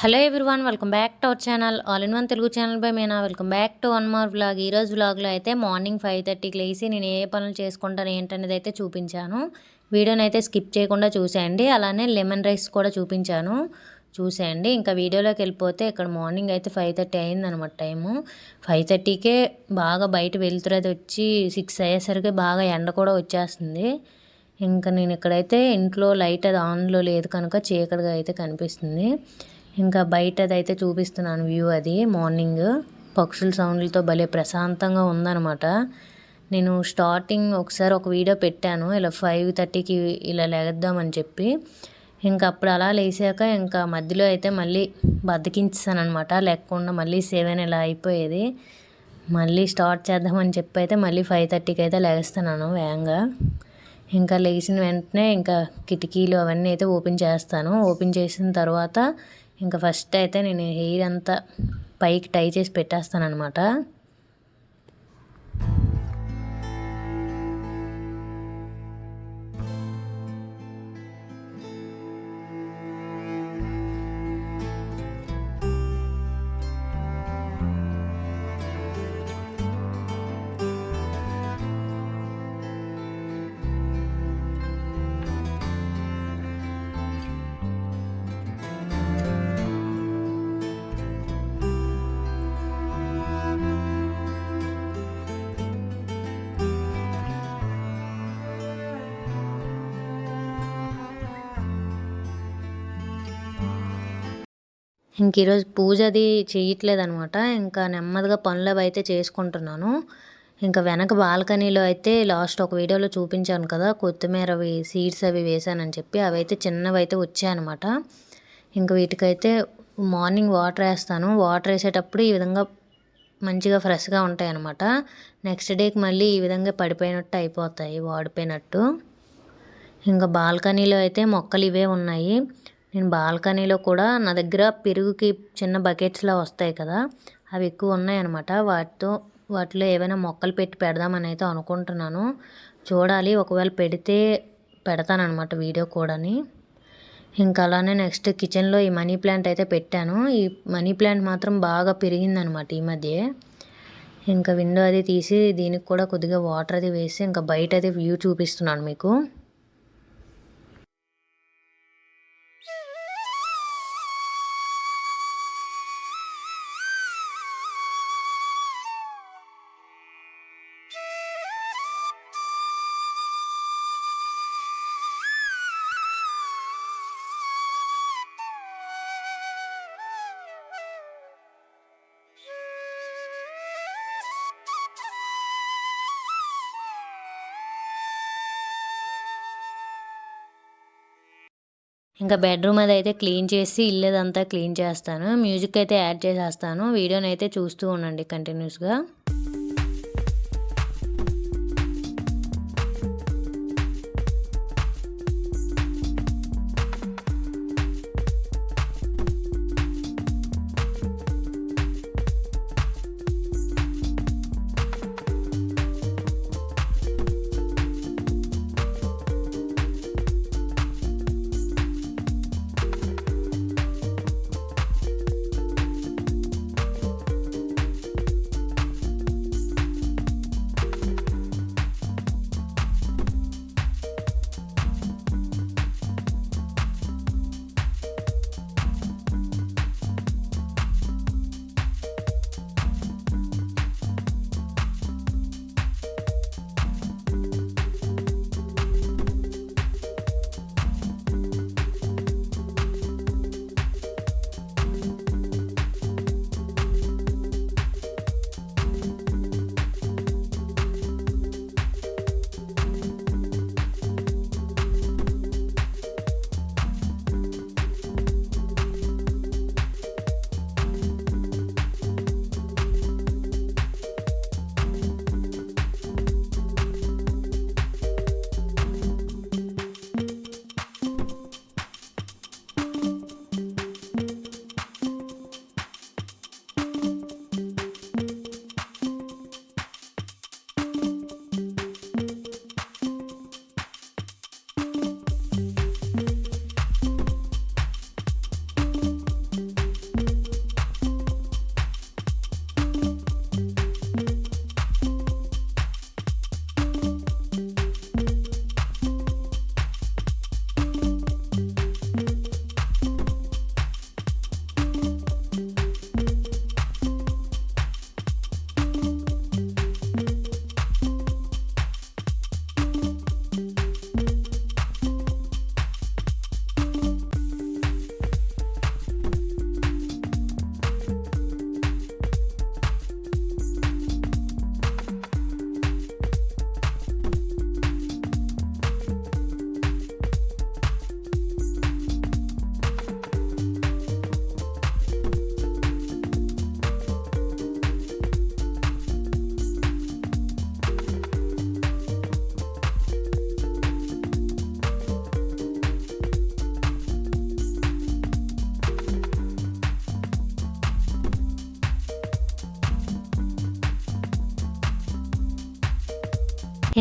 Hello everyone, welcome back to our channel all in one Telugu channel by Meena. Welcome back to one more vlog. ఈరోజు వ్లాగ్లో అయితే morning 5:30కి లేచి నేను ఏ పనులు చేసుకుంటాను ఏంటనేది అయితే చూపించాను. వీడియోని అయితే స్కిప్ చేయకుండా చూసేయండి. అలానే లెమన్ రైస్ కూడా చూసేయండి. ఇంకా వీడియోలోకి వెళ్ళిపోతే ఇక్కడ మార్నింగ్ అయితే 5:30 అయిందనమాట టైము. 5:30కే బాగా బయట వెళ్తున్నది వచ్చి 6 అయ్యేసరికి బాగా ఎండ కూడా వచ్చేస్తుంది. ఇంకా నేను ఇక్కడైతే ఇంట్లో లైట్ అది ఆన్లో లేదు కనుక చీకటిగా అయితే కనిపిస్తుంది. ఇంకా బయటదైతే చూపిస్తున్నాను వ్యూ. అది మార్నింగ్ పక్షుల సౌండ్లతో భలే ప్రశాంతంగా ఉందన్నమాట. నేను స్టార్టింగ్ ఒకసారి ఒక వీడియో పెట్టాను ఇలా 5:30కి ఇలా లెగద్దామని చెప్పి. ఇంకా అప్పుడు అలా లేసాక ఇంకా మధ్యలో అయితే మళ్ళీ బద్దకించాను అనమాట. లేకుండా మళ్ళీ 7 ఇలా అయిపోయేది. మళ్ళీ స్టార్ట్ చేద్దామని చెప్పి అయితే మళ్ళీ 5:30కి అయితే లెగస్తున్నాను వేగంగా. ఇంకా లేచిన వెంటనే ఇంకా కిటికీలు అవన్నీ అయితే ఓపెన్ చేస్తాను. ఓపెన్ చేసిన తర్వాత ఇంకా ఫస్ట్ అయితే నేను హెయిర్ అంతా పైకి టై చేసి పెట్టేస్తాను అనమాట. ఇంక ఈరోజు పూజ అది చేయట్లేదనమాట. ఇంకా నెమ్మదిగా పనులు అవి అయితే చేసుకుంటున్నాను. ఇంకా వెనక బాల్కనీలో అయితే లాస్ట్ ఒక వీడియోలో చూపించాను కదా, కొత్తిమీర అవి సీడ్స్ అవి వేసానని చెప్పి. అవి అయితే చిన్నవి అయితే వచ్చాయన్నమాట. ఇంకా వీటికైతే మార్నింగ్ వాటర్ వేస్తాను. వాటర్ వేసేటప్పుడు ఈ విధంగా మంచిగా ఫ్రెష్గా ఉంటాయి అన్నమాట. నెక్స్ట్ డేకి మళ్ళీ ఈ విధంగా పడిపోయినట్టు అయిపోతాయి, వాడిపోయినట్టు. ఇంకా బాల్కనీలో అయితే మొక్కలు ఇవే ఉన్నాయి. నేను బాల్కనీలో కూడా నా దగ్గర పెరుగుకి చిన్న బకెట్స్లో వస్తాయి కదా, అవి ఎక్కువ ఉన్నాయన్నమాట. వాటిలో ఏవైనా మొక్కలు పెట్టి పెడదామని అయితే అనుకుంటున్నాను. చూడాలి, ఒకవేళ పెడితే పెడతానమాట వీడియో కూడాని. ఇంకా అలానే నెక్స్ట్ కిచెన్లో ఈ మనీ ప్లాంట్ అయితే పెట్టాను. ఈ మనీ ప్లాంట్ మాత్రం బాగా పెరిగిందనమాట ఈ మధ్య. ఇంకా విండో అది తీసి దీనికి కూడా కొద్దిగా వాటర్ అది వేసి ఇంకా బయట అది వ్యూ చూపిస్తున్నాను మీకు. ఇంకా బెడ్రూమ్ అది అయితే క్లీన్ చేసి ఇల్లేదంతా క్లీన్ చేస్తాను. మ్యూజిక్ అయితే యాడ్ చేసేస్తాను. వీడియోని అయితే చూస్తూ ఉండండి కంటిన్యూస్గా.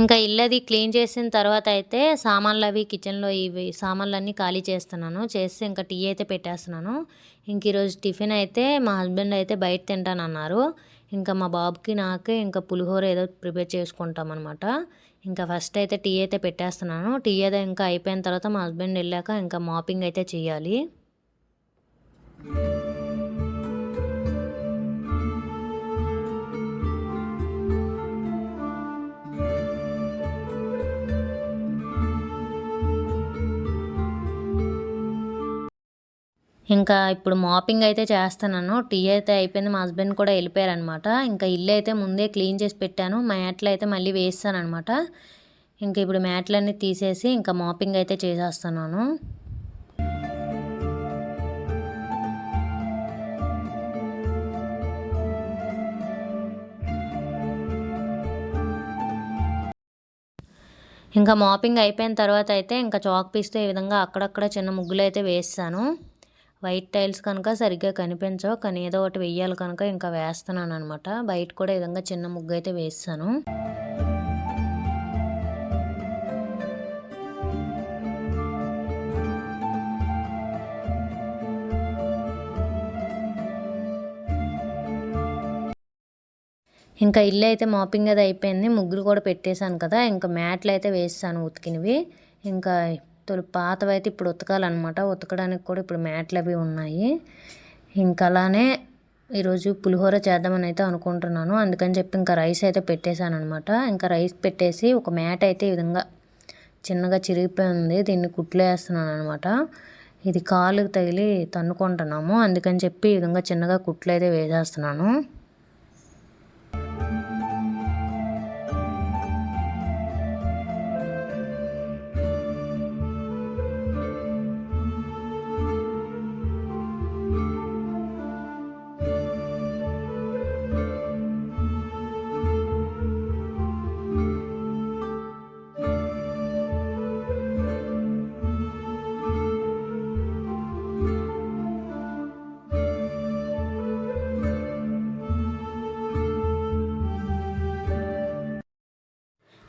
ఇంకా ఇల్లది క్లీన్ చేసిన తర్వాత అయితే సామాన్లు అవి కిచెన్లో ఇవి సామాన్లన్నీ ఖాళీ చేస్తున్నాను. చేసి ఇంకా టీ అయితే పెట్టేస్తున్నాను. ఇంక ఈరోజు టిఫిన్ అయితే మా హస్బెండ్ అయితే బయట తింటానన్నారు. ఇంకా మా బాబుకి నాకే ఇంకా పులిహోర ఏదో ప్రిపేర్ చేసుకుంటాం అనమాట. ఇంకా ఫస్ట్ అయితే టీ అయితే పెట్టేస్తున్నాను. టీ అయితే ఇంకా అయిపోయిన తర్వాత మా హస్బెండ్ వెళ్ళాక ఇంకా మాపింగ్ అయితే చేయాలి. ఇంకా ఇప్పుడు మాపింగ్ అయితే చేస్తున్నాను. టీ అయితే అయిపోయింది. మా హస్బెండ్ కూడా వెళ్ళిపోయారనమాట. ఇంకా ఇల్లు అయితే ముందే క్లీన్ చేసి పెట్టాను. మ్యాట్లు అయితే మళ్ళీ వేస్తానమాట. ఇంక ఇప్పుడు మ్యాట్లన్నీ తీసేసి ఇంకా మాపింగ్ అయితే చేసేస్తున్నాను. ఇంకా మాపింగ్ అయిపోయిన తర్వాత అయితే ఇంకా చాక్ పీస్తో ఈ విధంగా అక్కడక్కడ చిన్న ముగ్గులు అయితే వేస్తాను. వైట్ టైల్స్ కనుక సరిగ్గా కనిపించవు, కానీ ఏదో ఒకటి వెయ్యాలి కనుక ఇంకా వేస్తున్నాను అనమాట. బయట కూడా ఈ విధంగా చిన్న ముగ్గు అయితే వేస్తాను. ఇంకా ఇల్లు అయితే మాపింగ్ అది అయిపోయింది. ముగ్గులు కూడా పెట్టేశాను కదా. ఇంకా మ్యాట్లు అయితే వేసాను ఉతికినవి. ఇంకా పాతవి అయితే ఇప్పుడు ఉతకాలన్నమాట. ఉతకడానికి కూడా ఇప్పుడు మ్యాట్లు అవి ఉన్నాయి. ఇంకా అలానే ఈరోజు పులిహోర చేద్దామని అయితే అనుకుంటున్నాను. అందుకని చెప్పి ఇంకా రైస్ అయితే పెట్టేశాను అనమాట. ఇంకా రైస్ పెట్టేసి ఒక మ్యాట్ అయితే ఈ విధంగా చిన్నగా చిరిగిపోయింది. దీన్ని కుట్లు వేస్తున్నాను అనమాట. ఇది కాలుకి తగిలి తన్నుకుంటున్నాము. అందుకని చెప్పి ఈ విధంగా చిన్నగా కుట్లు అయితే వేసేస్తున్నాను.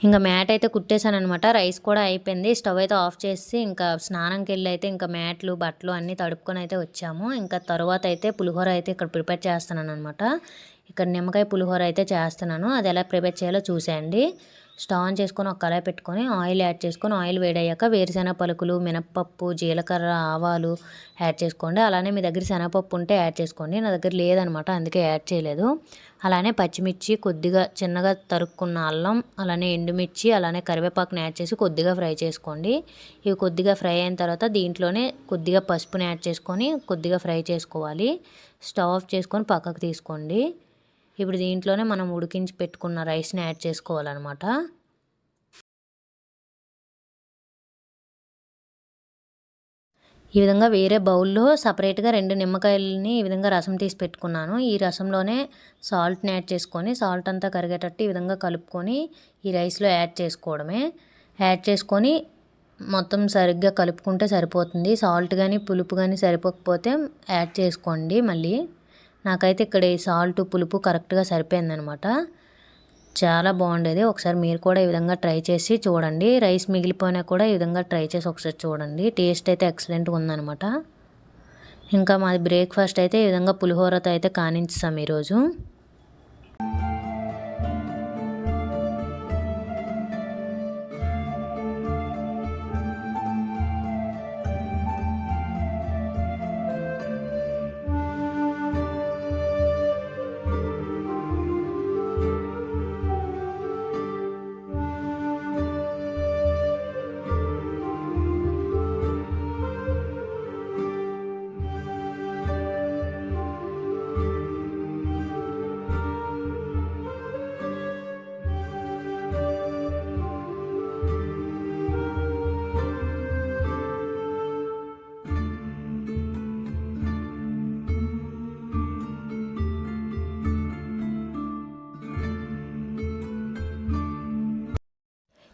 ఇంకా మ్యాట్ అయితే కుట్టేశాను అనమాట. రైస్ కూడా అయిపోయింది. స్టవ్ అయితే ఆఫ్ చేసి ఇంకా స్నానంకి వెళ్ళి అయితే ఇంకా మ్యాట్లు బట్టలు అన్నీ తడుపుకొని అయితే వచ్చాము. ఇంకా తర్వాత అయితే పులిహోర అయితే ఇక్కడ ప్రిపేర్ చేస్తున్నాను అనమాట. ఇక్కడ నిమ్మకాయ పులిహోర అయితే చేస్తున్నాను. అది ఎలా ప్రిపేర్ చేయాలో చూసేయండి. స్టవ్ ఆన్ చేసుకొని ఒక కళాయి పెట్టుకొని ఆయిల్ యాడ్ చేసుకొని ఆయిల్ వేడయ్యాక వేరుశెనగ పలుకులు, మినప్పప్పు, జీలకర్ర, ఆవాలు యాడ్ చేసుకోండి. అలానే మీ దగ్గర శనగపప్పు ఉంటే యాడ్ చేసుకోండి. నా దగ్గర లేదనమాట, అందుకే యాడ్ చేయలేదు. అలానే పచ్చిమిర్చి, కొద్దిగా చిన్నగా తరుక్కున్న అల్లం, అలానే ఎండుమిర్చి, అలానే కరివేపాకుని యాడ్ చేసి కొద్దిగా ఫ్రై చేసుకోండి. ఇవి కొద్దిగా ఫ్రై అయిన తర్వాత దీంట్లోనే కొద్దిగా పసుపుని యాడ్ చేసుకొని కొద్దిగా ఫ్రై చేసుకోవాలి. స్టవ్ ఆఫ్ చేసుకొని పక్కకు తీసుకోండి. ఇప్పుడు దీంట్లోనే మనం ఉడికించి పెట్టుకున్న రైస్ని యాడ్ చేసుకోవాలన్నమాట. ఈ విధంగా వేరే బౌల్లో సపరేట్గా 2 నిమ్మకాయలని ఈ విధంగా రసం తీసి పెట్టుకున్నాను. ఈ రసంలోనే సాల్ట్ని యాడ్ చేసుకొని సాల్ట్ అంతా కరిగేటట్టు ఈ విధంగా కలుపుకొని ఈ రైస్లో యాడ్ చేసుకోవడమే. యాడ్ చేసుకొని మొత్తం సరిగ్గా కలుపుకుంటే సరిపోతుంది. సాల్ట్ కానీ పులుపు కానీ సరిపోకపోతే యాడ్ చేసుకోండి మళ్ళీ. నాకైతే ఇక్కడ ఈ సాల్ట్ పులుపు కరెక్ట్గా సరిపోయిందనమాట. చాలా బాగుండేది. ఒకసారి మీరు కూడా ఈ విధంగా ట్రై చేసి చూడండి. రైస్ మిగిలిపోయినా కూడా ఈ విధంగా ట్రై చేసి ఒకసారి చూడండి. టేస్ట్ అయితే ఎక్సలెంట్గా ఉందనమాట. ఇంకా మాది బ్రేక్ఫాస్ట్ అయితే ఈ విధంగా పులిహోరతో అయితే కానించాం ఈరోజు.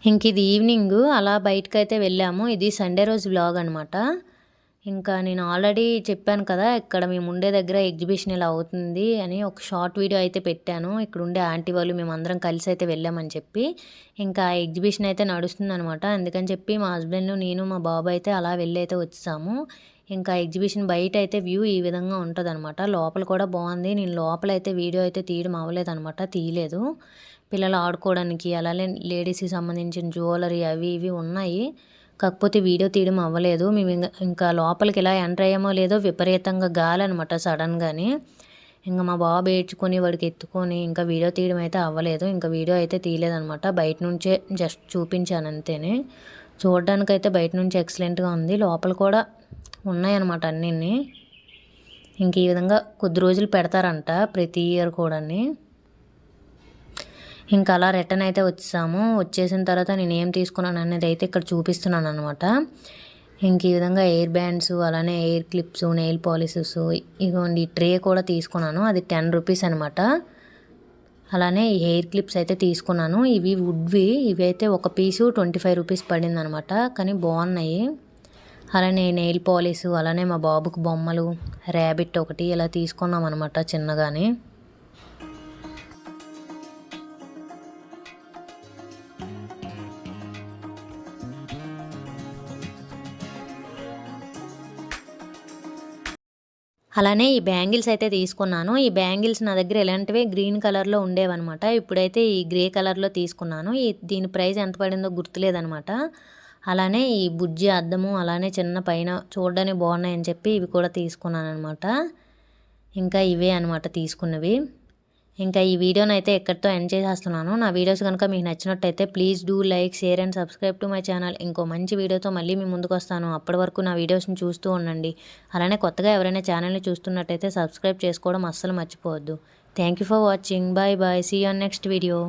ఇంక ఇది ఈవినింగ్ అలా బయటకైతే వెళ్ళాము. ఇది సండే రోజు వ్లాగ్ అనమాట. ఇంకా నేను ఆల్రెడీ చెప్పాను కదా, ఇక్కడ మేము ఉండే దగ్గర ఎగ్జిబిషన్ ఇలా అవుతుంది అని ఒక షార్ట్ వీడియో అయితే పెట్టాను. ఇక్కడ ఉండే ఆంటీ వాళ్ళు మేమందరం కలిసి అయితే వెళ్ళామని చెప్పి. ఇంకా ఎగ్జిబిషన్ అయితే నడుస్తుందనమాట. అందుకని చెప్పి మా హస్బెండ్, నేను, మా బాబు అయితే అలా వెళ్ళి అయితే వచ్చేసాము. ఇంకా ఎగ్జిబిషన్ బయట అయితే వ్యూ ఈ విధంగా ఉంటుందన్నమాట. లోపల కూడా బాగుంది. నేను లోపల అయితే వీడియో అయితే తీయడం అవ్వలేదన్నమాట, తీయలేదు. పిల్లలు ఆడుకోవడానికి అలానే లేడీస్కి సంబంధించిన జ్యువెలరీ అవి ఇవి ఉన్నాయి. కాకపోతే వీడియో తీయడం అవ్వలేదు. మేము ఇంకా లోపలికి ఎలా ఎంటర్ అయ్యామో లేదో విపరీతంగా గాలి అనమాట సడన్గానే. ఇంకా మా బాబు ఏడ్చుకొని వాడికి ఎత్తుకొని ఇంకా వీడియో తీయడం అయితే అవ్వలేదు. ఇంకా వీడియో అయితే తీయలేదనమాట. బయట నుంచే జస్ట్ చూపించాను అంతేనే. చూడడానికైతే బయట నుంచి ఎక్సలెంట్గా ఉంది. లోపల కూడా ఉన్నాయన్నమాట అన్నీ. ఇంక ఈ విధంగా కొద్ది రోజులు పెడతారంట ప్రతి ఇయర్ కూడా. ఇంకా అలా రిటర్న్ అయితే వచ్చేసిన తర్వాత నేను ఏం తీసుకున్నాను అనేది అయితే ఇక్కడ చూపిస్తున్నాను అనమాట. ఇంక ఈ విధంగా ఎయిర్ బ్యాండ్స్, అలానే ఎయిర్ క్లిప్స్, నెయిల్ పాలిషెస్, ఇగోండి ట్రే కూడా తీసుకున్నాను. అది 10 రూపీస్ అనమాట. అలానే ఈ హెయిర్ క్లిప్స్ అయితే తీసుకున్నాను. ఇవి వుడ్వి. ఇవి అయితే ఒక పీసు 25 రూపీస్ పడింది అనమాట. కానీ బాగున్నాయి. అలానే నెయిల్ పాలిష్, అలానే మా బాబుకు బొమ్మలు, ర్యాబిట్ ఒకటి ఇలా తీసుకున్నాం అనమాట చిన్నగానే. అలానే ఈ బ్యాంగిల్స్ అయితే తీసుకున్నాను. ఈ బ్యాంగిల్స్ నా దగ్గర ఇలాంటివే గ్రీన్ కలర్లో ఉండేవన్నమాట. ఇప్పుడైతే ఈ గ్రే కలర్లో తీసుకున్నాను. దీని ప్రైస్ ఎంత పడిందో గుర్తులేదనమాట. అలానే ఈ బుజ్జి అద్దము, అలానే చిన్న పైన చూడడానికి బాగున్నాయని చెప్పి ఇవి కూడా తీసుకున్నాను అనమాట. ఇంకా ఇవే అనమాట తీసుకున్నవి. ఇంకా ఈ వీడియోని అయితే ఎక్కడితో ఎండ్ చేసేస్తున్నాను. నా వీడియోస్ కనుక మీకు నచ్చినట్టయితే please do like, share and subscribe to my channel. ఇంకో మంచి వీడియోతో మళ్ళీ మీ ముందుకు వస్తాను. అప్పటి వరకు నా వీడియోస్ని చూస్తూ ఉండండి. అలానే కొత్తగా ఎవరైనా ఛానల్ని చూస్తున్నట్టయితే సబ్స్క్రైబ్ చేసుకోవడం అస్సలు మర్చిపోవద్దు. Thank you for watching. Bye bye. See you on next video.